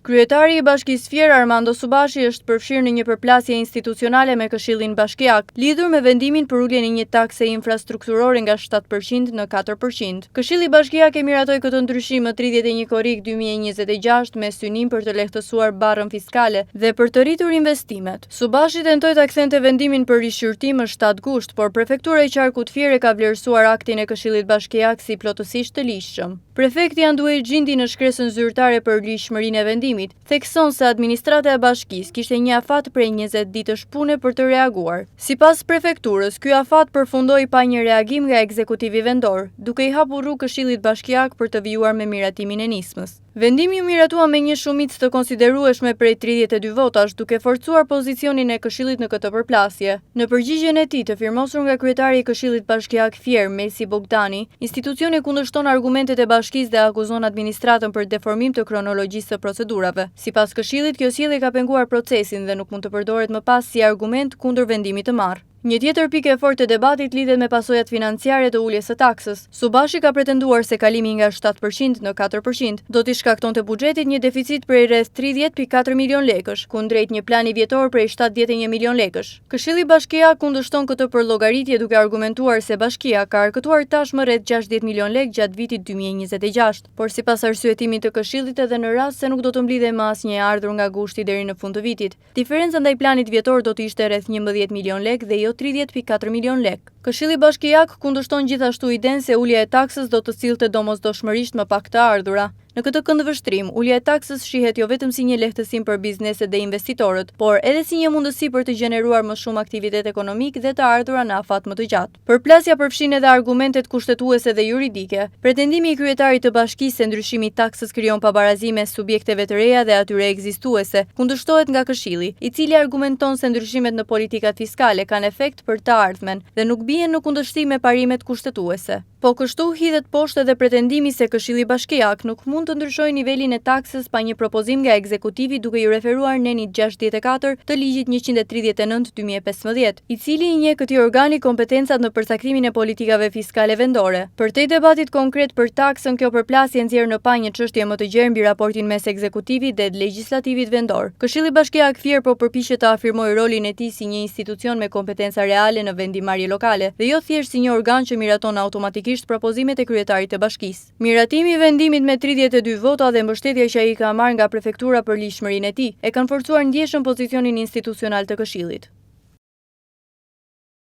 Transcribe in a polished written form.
Kryetari i Bashkisë Fier Armando Subashi është përfshirë në një përplasje institucionale me Këshillin Bashkiak, lidhur me vendimin për uljen e një takse infrastrukturore nga 7% në 4%. Këshilli Bashkiak e miratoi këtë ndryshim më 31 korrik 2026 me synim për të lehtësuar barrën fiskale dhe për të rritur investimet. Subashi tentoi ta kthente vendimin për rishqyrtim më 7 gusht, por prefektura e Qarkut Fier e ka vlerësuar aktin e Këshillit Bashkiak si plotësisht të ligjshëm. Prefekti Anduel Gjindi në shkresën zyrtare për ligjshmërinë e vendimit thekson se administrata e bashkisë kishte një afat prej 20 ditësh pune për të reaguar. Sipas prefekturës, ky afat përfundoi pa një reagim nga ekzekutivi vendor, duke i hapur rrugë Këshillit Bashkiak për të vijuar me miratimin e nismës. Vendimi u miratua me një shumicë të konsiderueshme prej 32 votash, duke forcuar pozicionin e Këshillit në këtë përplasje. Në përgjigjen e tij të firmosur nga kryetari i Këshillit Bashkiak Fier, Mesi Bogdani, institucioni kundërshton argumentet e bashkisë dhe akuzon administratën për deformim të kronologjisë së procedurave. Sipas Këshillit, kjo sjellje ka penguar procesin dhe nuk mund të përdoret më pas si argument kundër vendimit të marrë. Një tjetër pikë e fortë e debatit lidhet me pasojat financiare të uljes së taksës. Subashi ka pretenduar se kalimi nga 7% në 4% do t'i shkaktonte buxhetit një deficit prej rreth 30.4 milion lekësh, kundrejt një plani vjetor prej 71 milion lekësh. Këshilli Bashkiak kundërshton këtë përllogaritje duke argumentuar se bashkia ka arkëtuar tashmë rreth 60 milion lekë gjatë vitit 2026, por sipas arsyetimit të Këshillit edhe në rast se nuk do të mblidhej më asnjë ardhur nga gushti deri në fund të vitit, diferenca ndaj planit vjetor do të ishte rreth 11 milion lekë dhe 30.4 milion lekë. Këshilli Bashkiak kundërshton gjithashtu idenë se ulja e taksës do të sillte domosdoshmërisht më pak të ardhura. Në këtë këndvështrim, ulja e taksës shihet jo vetëm si një lehtësim për bizneset dhe investitorët, por edhe si një mundësi për të gjeneruar më shumë aktivitet ekonomik dhe të ardhura në afat më të gjatë. Përplasja përfshin edhe argumentet kushtetuese dhe juridike. Pretendimi i kryetarit të bashkisë se ndryshimi i taksës krijon pabarazime subjekteve të reja dhe atyre ekzistuese, kundërshtohet nga Këshilli, i cili argumenton se ndryshimet në politikat fiskale kanë efekt për të ardhmen dhe nuk bien në kundërshtim me parimet kushtetuese. Po kështu hidhet poshtë edhe pretendimi se Këshilli Bashkiak nuk mund të ndryshojë nivelin e taksës pa një propozim nga ekzekutivi duke i referuar nenit 64 të ligjit 139/2015, i cili i njeh këtij organi kompetencat në përcaktimin e politikave fiskale vendore. Përtej debatit konkret për taksën, kjo përplasje nxjerr në pa një çështje më të gjerë mbi raportin mes ekzekutivit dhe legjislativit vendor. Këshilli Bashkiak Fier po përpiqet të afirmojë rolin e tij si një institucion me kompetenca reale në vendimmarrje lokale dhe jo thjesht si një organ që miraton automatikisht propozimet e kryetarit të bashkisë. Miratimi i vendimit me 32 vota dhe mbështetja që ai ka marrë nga prefektura për ligjshmërinë e tij e kanë forcuar ndjeshëm pozicionin institucional të Këshillit.